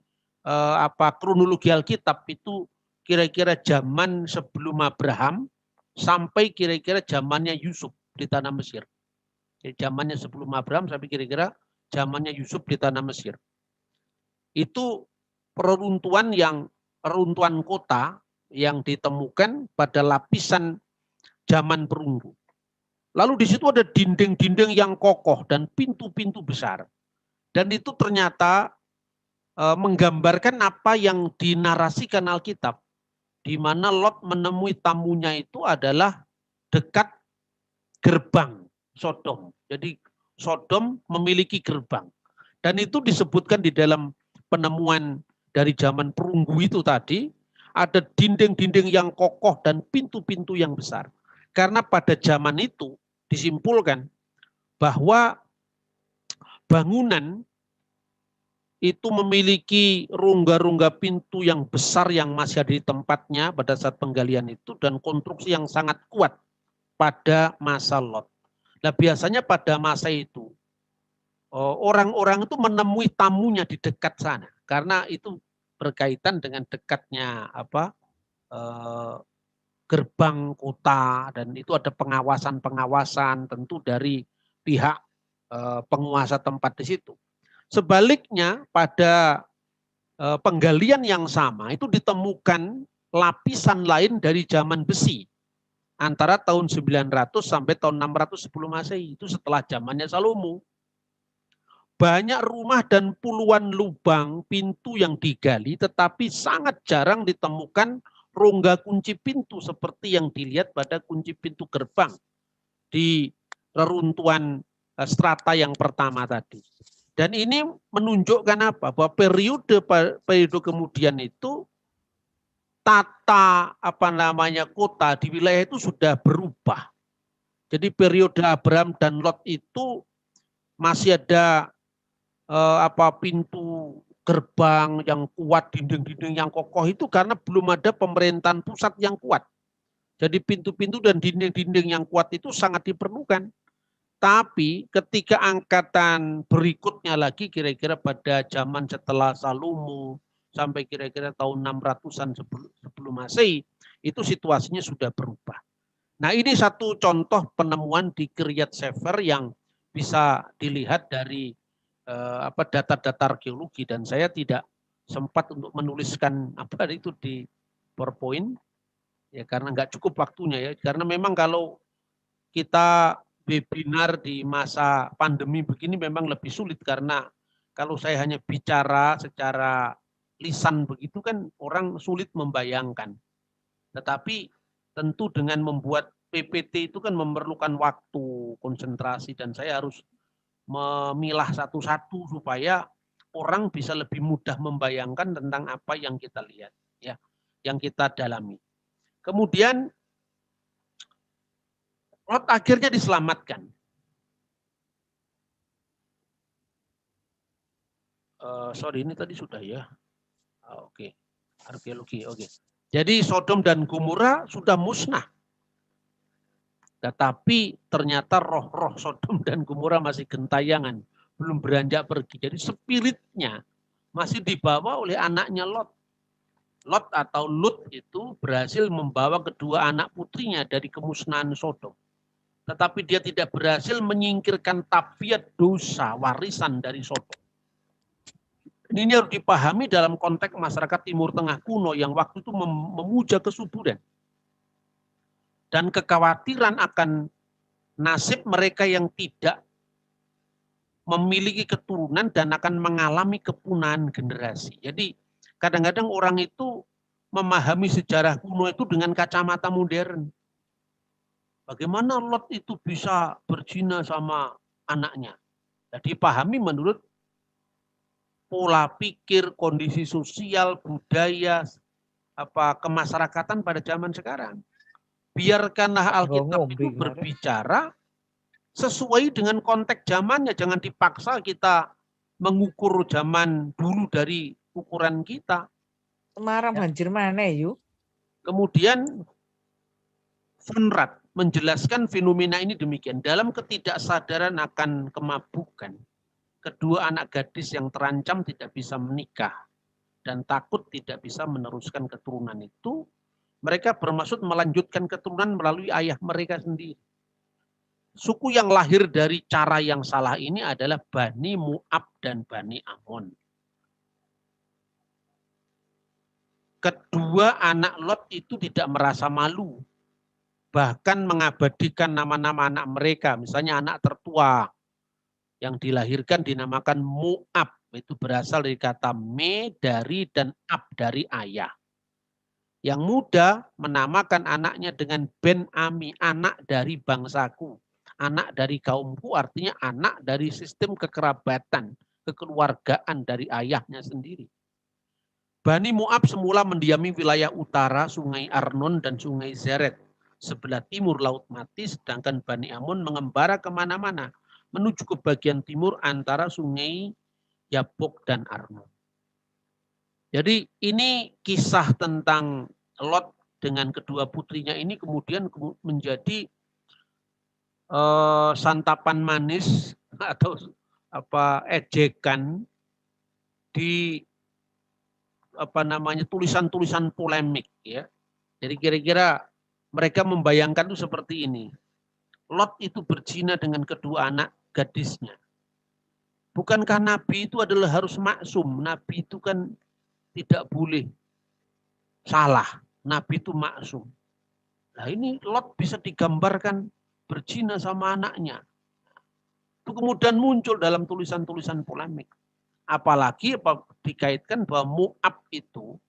kronologi Alkitab itu kira-kira zaman sebelum Abraham sampai kira-kira zamannya Yusuf di tanah Mesir. Jadi zamannya sebelum Abraham sampai kira-kira zamannya Yusuf di tanah Mesir. Itu reruntuhan kota yang ditemukan pada lapisan zaman perunggu. Lalu di situ ada dinding-dinding yang kokoh dan pintu-pintu besar. Dan itu ternyata menggambarkan apa yang dinarasikan Alkitab, di mana Lot menemui tamunya itu adalah dekat gerbang Sodom. Jadi Sodom memiliki gerbang. Dan itu disebutkan di dalam penemuan dari zaman perunggu itu tadi, ada dinding-dinding yang kokoh dan pintu-pintu yang besar. Karena pada zaman itu disimpulkan bahwa bangunan itu memiliki rongga-rongga pintu yang besar yang masih ada di tempatnya pada saat penggalian itu dan konstruksi yang sangat kuat pada masa Lot. Nah, biasanya pada masa itu orang-orang itu menemui tamunya di dekat sana karena itu berkaitan dengan dekatnya gerbang kota dan itu ada pengawasan-pengawasan tentu dari pihak penguasa tempat di situ. Sebaliknya pada penggalian yang sama itu ditemukan lapisan lain dari zaman besi antara tahun 900 sampai tahun 600 sebelum Masehi, itu setelah zamannya Salomo. Banyak rumah dan puluhan lubang pintu yang digali tetapi sangat jarang ditemukan rongga kunci pintu seperti yang dilihat pada kunci pintu gerbang di reruntuhan strata yang pertama tadi. Dan ini menunjukkan apa? Bahwa periode kemudian itu tata kota di wilayah itu sudah berubah. Jadi periode Abraham dan Lot itu masih ada pintu gerbang yang kuat, dinding-dinding yang kokoh itu karena belum ada pemerintahan pusat yang kuat. Jadi pintu-pintu dan dinding-dinding yang kuat itu sangat diperlukan. Tapi ketika angkatan berikutnya lagi kira-kira pada zaman setelah Salomo sampai kira-kira tahun 600-an sebelum Masehi, itu situasinya sudah berubah. Nah, ini satu contoh penemuan di Kiryat Sefer yang bisa dilihat dari data-data arkeologi dan saya tidak sempat untuk menuliskan itu di PowerPoint ya karena nggak cukup waktunya ya, karena memang kalau kita webinar di masa pandemi begini memang lebih sulit karena kalau saya hanya bicara secara lisan begitu kan orang sulit membayangkan. Tetapi tentu dengan membuat PPT itu kan memerlukan waktu, konsentrasi dan saya harus memilah satu-satu supaya orang bisa lebih mudah membayangkan tentang apa yang kita lihat ya, yang kita dalami. Kemudian Lot akhirnya diselamatkan. Sorry, ini tadi sudah ya. Oke. Arkeologi, oke. Jadi Sodom dan Gomora sudah musnah. Tetapi ternyata roh-roh Sodom dan Gomora masih gentayangan. Belum beranjak pergi. Jadi spiritnya masih dibawa oleh anaknya Lot. Lot atau Lut itu berhasil membawa kedua anak putrinya dari kemusnahan Sodom. Tetapi dia tidak berhasil menyingkirkan tabiat dosa warisan dari Sodom. Ini harus dipahami dalam konteks masyarakat Timur Tengah kuno yang waktu itu memuja kesuburan. dan kekhawatiran akan nasib mereka yang tidak memiliki keturunan dan akan mengalami kepunahan generasi. Jadi kadang-kadang orang itu memahami sejarah kuno itu dengan kacamata modern. Bagaimana Lot itu bisa berzina sama anaknya? Jadi pahami menurut pola pikir, kondisi sosial, budaya, kemasyarakatan pada zaman sekarang. Biarkanlah Alkitab itu berbicara sesuai dengan konteks zamannya. Jangan dipaksa kita mengukur zaman dulu dari ukuran kita. Semarang banjir mana yuk? Kemudian Funrad menjelaskan fenomena ini demikian. Dalam ketidaksadaran akan kemabukan, kedua anak gadis yang terancam tidak bisa menikah dan takut tidak bisa meneruskan keturunan itu, mereka bermaksud melanjutkan keturunan melalui ayah mereka sendiri. Suku yang lahir dari cara yang salah ini adalah Bani Moab dan Bani Ammon. Kedua anak Lot itu tidak merasa malu. Bahkan mengabadikan nama-nama anak mereka. Misalnya anak tertua yang dilahirkan dinamakan Moab. Itu berasal dari kata me dari dan ab dari ayah. Yang muda menamakan anaknya dengan Ben Ami, anak dari bangsaku. Anak dari kaumku artinya anak dari sistem kekerabatan, kekeluargaan dari ayahnya sendiri. Bani Moab semula mendiami wilayah utara Sungai Arnon dan Sungai Zeret, sebelah timur Laut Mati, sedangkan Bani Ammon mengembara kemana-mana, menuju ke bagian timur antara Sungai Yabok dan Arnon. Jadi ini kisah tentang Lot dengan kedua putrinya ini kemudian menjadi santapan manis atau ejekan di tulisan-tulisan polemik ya. Jadi kira-kira mereka membayangkan itu seperti ini. Lot itu berzina dengan kedua anak gadisnya. Bukankah Nabi itu adalah harus maksum? Nabi itu kan tidak boleh salah. Nabi itu maksum. Nah ini Lot bisa digambarkan berzina sama anaknya. Itu kemudian muncul dalam tulisan-tulisan polemik. Apalagi dikaitkan bahwa Moab itu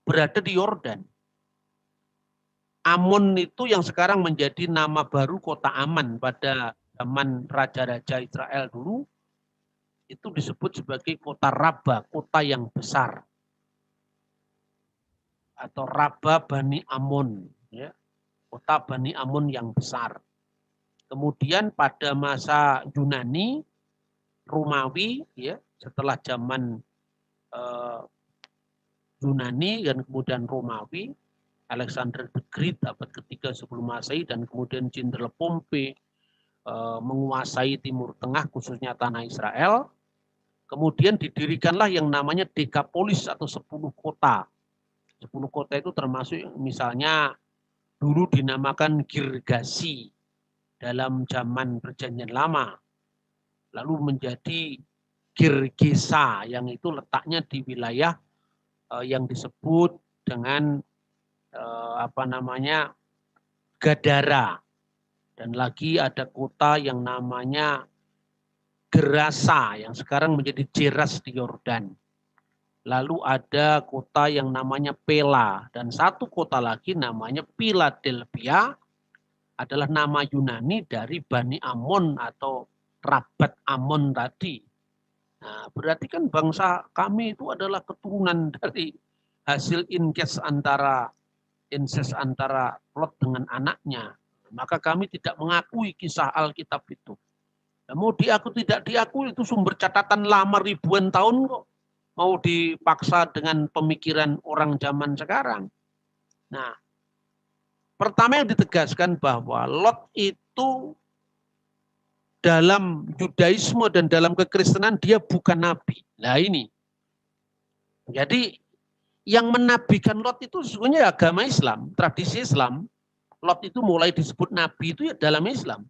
berada di Yordan. Ammon itu yang sekarang menjadi nama baru kota Aman pada zaman raja-raja Israel dulu, itu disebut sebagai kota Raba, kota yang besar. Atau Raba Bani Ammon, ya. Kota Bani Ammon yang besar. Kemudian pada masa Yunani, Romawi, ya, setelah zaman Yunani dan kemudian Romawi, Alexander the Great abad ketiga sebelum Masehi dan kemudian Jenderal Pompei menguasai Timur Tengah khususnya tanah Israel. Kemudian didirikanlah yang namanya Dekapolis atau 10 kota. 10 kota itu termasuk misalnya dulu dinamakan Girgasi dalam zaman Perjanjian Lama. Lalu menjadi Gergesa yang itu letaknya di wilayah yang disebut dengan Gadara. Dan lagi ada kota yang namanya Gerasa yang sekarang menjadi Jeras di Yordan. Lalu ada kota yang namanya Pela dan satu kota lagi namanya Philadelphia adalah nama Yunani dari Bani Ammon atau Rabat Ammon tadi. Nah, berarti kan bangsa kami itu adalah keturunan dari hasil incest antara Lot dengan anaknya. Maka kami tidak mengakui kisah Alkitab itu. Nah, mau diakui tidak diakui itu sumber catatan lama ribuan tahun kok. Mau dipaksa dengan pemikiran orang zaman sekarang. Nah, pertama yang ditegaskan bahwa Lot itu dalam Judaisme dan dalam kekristenan dia bukan nabi. Nah ini. Jadi yang menabikan Lot itu sesungguhnya agama Islam, tradisi Islam. Lot itu mulai disebut nabi itu ya dalam Islam.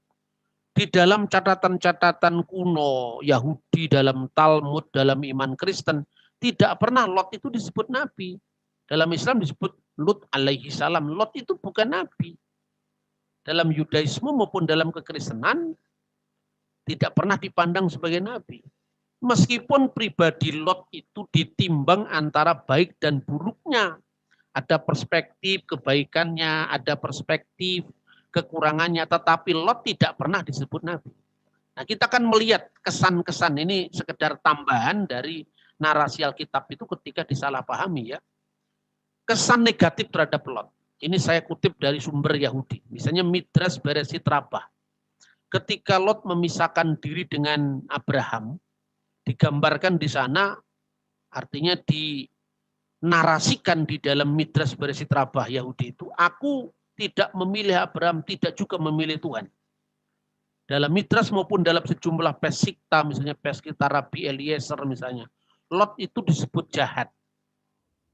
Di dalam catatan-catatan kuno Yahudi, dalam Talmud, dalam iman Kristen, tidak pernah Lot itu disebut nabi. Dalam Islam disebut Lut alaihi salam. Lot itu bukan nabi. Dalam Yudaisme maupun dalam kekristenan tidak pernah dipandang sebagai nabi. Meskipun pribadi Lot itu ditimbang antara baik dan buruknya. Ada perspektif kebaikannya, ada perspektif kekurangannya, tetapi Lot tidak pernah disebut nabi. Nah, kita akan melihat kesan-kesan ini sekedar tambahan dari narasi Alkitab itu ketika disalahpahami ya. Kesan negatif terhadap Lot. Ini saya kutip dari sumber Yahudi. Misalnya Midrash Bereshit Rabbah. Ketika Lot memisahkan diri dengan Abraham, digambarkan di sana, artinya dinarasikan di dalam Midrash Bereshit Rabbah Yahudi itu, aku tidak memilih Abraham, tidak juga memilih Tuhan. Dalam Midrash maupun dalam sejumlah pesikta, misalnya pesikta Rabbi Eliezer misalnya, Lot itu disebut jahat.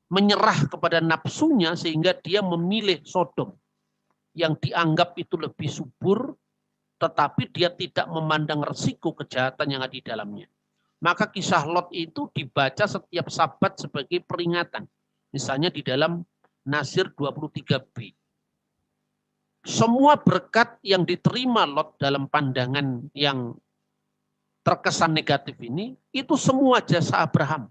Menyerah kepada nafsunya sehingga dia memilih Sodom yang dianggap itu lebih subur, tetapi dia tidak memandang resiko kejahatan yang ada di dalamnya. Maka kisah Lot itu dibaca setiap Sabat sebagai peringatan. Misalnya di dalam Nasir 23b. Semua berkat yang diterima Lot dalam pandangan yang terkesan negatif ini, itu semua jasa Abraham.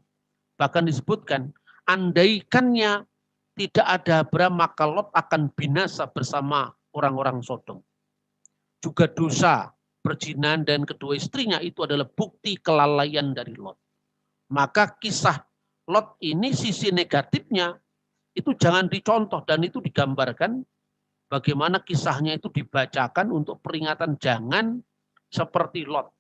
Bahkan disebutkan, andaikannya tidak ada Abraham, maka Lot akan binasa bersama orang-orang Sodom. Juga dosa, perzinahan dan kedua istrinya itu adalah bukti kelalaian dari Lot. Maka kisah Lot ini sisi negatifnya itu jangan dicontoh dan itu digambarkan bagaimana kisahnya itu dibacakan untuk peringatan jangan seperti Lot.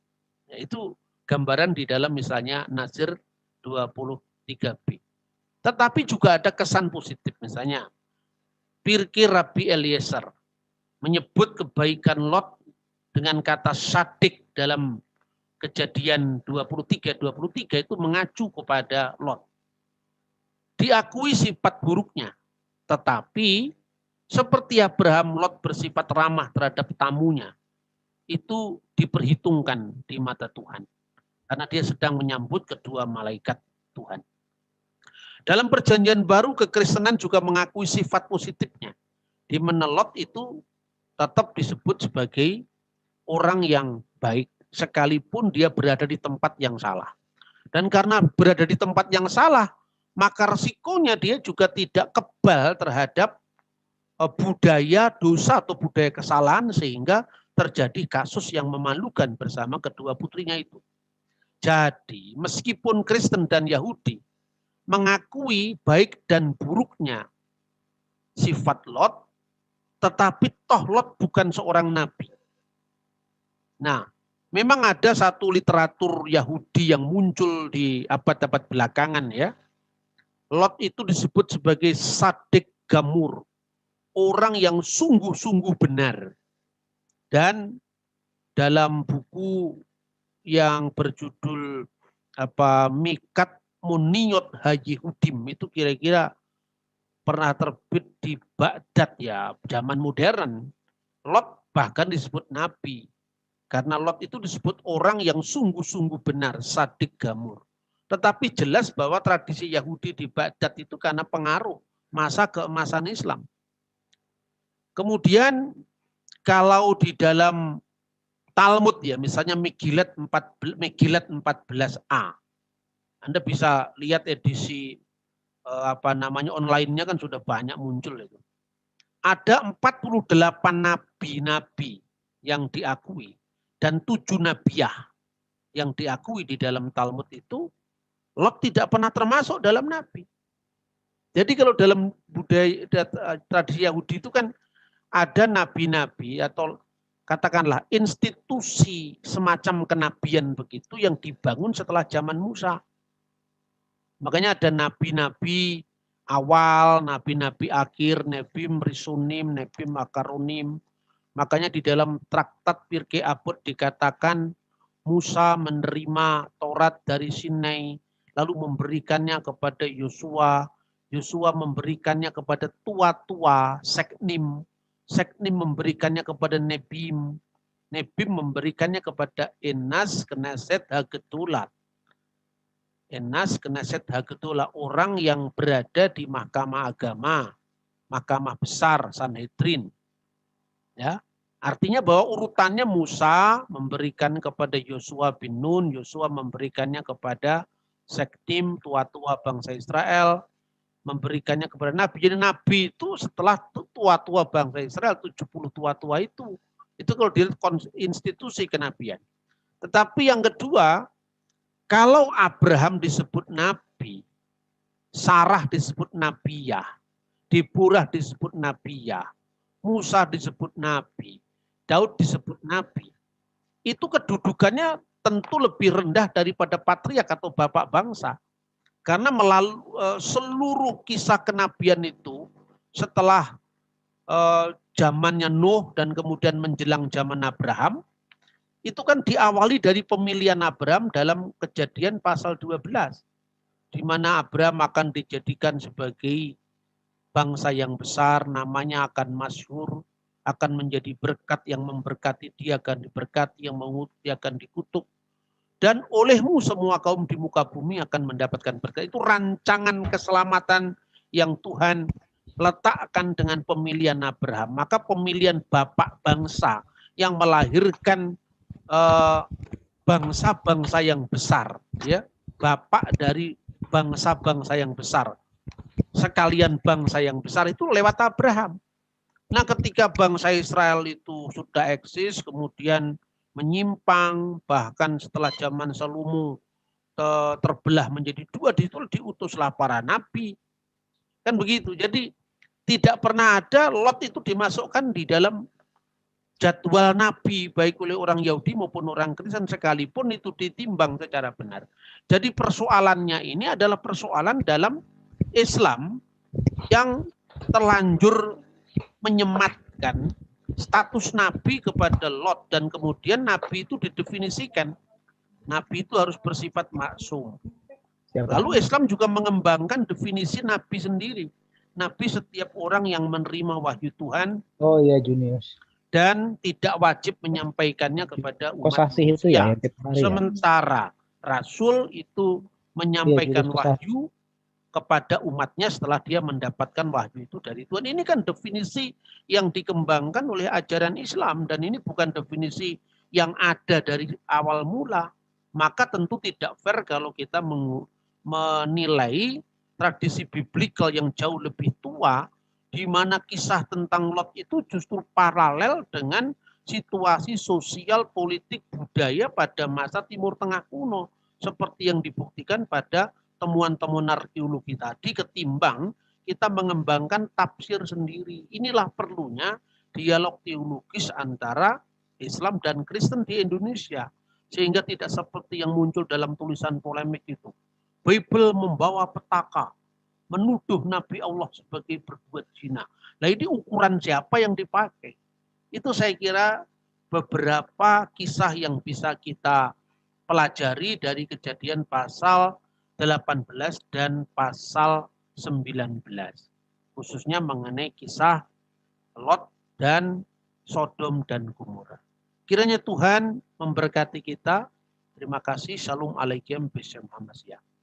Itu gambaran di dalam misalnya Nasir 23b. Tetapi juga ada kesan positif misalnya. Pirkei Rabbi Eliezer menyebut kebaikan Lot dengan kata sadik dalam Kejadian 23 itu mengacu kepada Lot. Diakui sifat buruknya, tetapi seperti Abraham, Lot bersifat ramah terhadap tamunya. Itu diperhitungkan di mata Tuhan. Karena dia sedang menyambut kedua malaikat Tuhan. Dalam perjanjian baru, kekristenan juga mengakui sifat positifnya. Di mana Lot itu tetap disebut sebagai orang yang baik, sekalipun dia berada di tempat yang salah. Dan karena berada di tempat yang salah, maka resikonya dia juga tidak kebal terhadap budaya dosa atau budaya kesalahan sehingga terjadi kasus yang memalukan bersama kedua putrinya itu. Jadi meskipun Kristen dan Yahudi mengakui baik dan buruknya sifat Lot, tetapi toh Lot bukan seorang nabi. Nah, memang ada satu literatur Yahudi yang muncul di abad-abad belakangan ya. Lot itu disebut sebagai sadik gamur. Orang yang sungguh-sungguh benar. Dan dalam buku yang berjudul Mikat Muniyot Haji Hudim itu kira-kira pernah terbit di Baghdad ya, zaman modern. Lot bahkan disebut nabi. Karena Lot itu disebut orang yang sungguh-sungguh benar, sadik gamur. Tetapi jelas bahwa tradisi Yahudi di Baghdad itu karena pengaruh masa keemasan Islam. Kemudian kalau di dalam Talmud ya, misalnya Megilat 14a. Anda bisa lihat edisi online-nya kan sudah banyak muncul itu. Ada 48 nabi-nabi yang diakui dan 7 nabiah yang diakui di dalam Talmud itu. Lot tidak pernah termasuk dalam nabi. Jadi kalau dalam budaya tradisi Yahudi itu kan ada nabi-nabi atau katakanlah institusi semacam kenabian begitu yang dibangun setelah zaman Musa. Makanya ada nabi-nabi awal, nabi-nabi akhir, Nebim, Risunim, Nebim, Makarunim. Makanya di dalam traktat Pirkei Avot dikatakan Musa menerima Taurat dari Sinai, lalu memberikannya kepada Yosua, Yosua memberikannya kepada tua-tua Seknim, Seknim memberikannya kepada Nebim, Nebim memberikannya kepada Enas, Kneset, Hagedolah. Enas, Kneset, Hagedolah, orang yang berada di mahkamah agama. Mahkamah Besar Sanhedrin. Ya, artinya bahwa urutannya Musa memberikan kepada Yosua bin Nun, Yosua memberikannya kepada sektim tua-tua bangsa Israel, memberikannya kepada Nabi. Jadi Nabi itu setelah tua-tua bangsa Israel, 70 tua-tua itu kalau di institusi kenabian. Tetapi yang kedua, kalau Abraham disebut Nabi, Sarah disebut Nabiyah, Deborah disebut Nabiyah, Musa disebut Nabi, Daud disebut Nabi. Itu kedudukannya tentu lebih rendah daripada patriark atau bapak bangsa. Karena melalui seluruh kisah kenabian itu setelah zamannya Nuh dan kemudian menjelang zaman Abraham, itu kan diawali dari pemilihan Abraham dalam Kejadian pasal 12. Di mana Abraham akan dijadikan sebagai bangsa yang besar, namanya akan masyhur, akan menjadi berkat, yang memberkati dia akan diberkati, yang mengutuk dia akan dikutuk. Dan olehmu semua kaum di muka bumi akan mendapatkan berkat. Itu rancangan keselamatan yang Tuhan letakkan dengan pemilihan Abraham. Maka pemilihan bapak bangsa yang melahirkan bangsa-bangsa yang besar, ya, bapak dari bangsa-bangsa yang besar, sekalian bangsa yang besar itu lewat Abraham. Nah, ketika bangsa Israel itu sudah eksis, kemudian menyimpang, bahkan setelah zaman Salomo terbelah menjadi dua, diutuslah para nabi. Kan begitu. Jadi tidak pernah ada Lot itu dimasukkan di dalam jadwal nabi, baik oleh orang Yahudi maupun orang Kristen, sekalipun itu ditimbang secara benar. Jadi persoalannya ini adalah persoalan dalam Islam yang terlanjur menyematkan status nabi kepada Lot, dan kemudian nabi itu didefinisikan, nabi itu harus bersifat maksum. Lalu Islam juga mengembangkan definisi nabi sendiri. Nabi setiap orang yang menerima wahyu Tuhan. Oh iya, Junius. Dan tidak wajib menyampaikannya kepada umat manusia. Itu ya, sementara Rasul itu menyampaikan wahyu kepada umatnya setelah dia mendapatkan wahyu itu dari Tuhan. Ini kan definisi yang dikembangkan oleh ajaran Islam, dan ini bukan definisi yang ada dari awal mula. Maka tentu tidak fair kalau kita menilai tradisi biblikal yang jauh lebih tua, di mana kisah tentang Lot itu justru paralel dengan situasi sosial, politik, budaya pada masa Timur Tengah kuno, seperti yang dibuktikan pada temuan-temuan arkeologi tadi, ketimbang kita mengembangkan tafsir sendiri. Inilah perlunya dialog teologis antara Islam dan Kristen di Indonesia, sehingga tidak seperti yang muncul dalam tulisan polemik itu. Bible membawa petaka, menuduh Nabi Allah sebagai berbuat zina. Nah, ini ukuran siapa yang dipakai? Itu saya kira beberapa kisah yang bisa kita pelajari dari Kejadian pasal 18 dan pasal 19. Khususnya mengenai kisah Lot dan Sodom dan Gomora. Kiranya Tuhan memberkati kita. Terima kasih. Shalom alaikum. Bismillahirrahmanirrahim.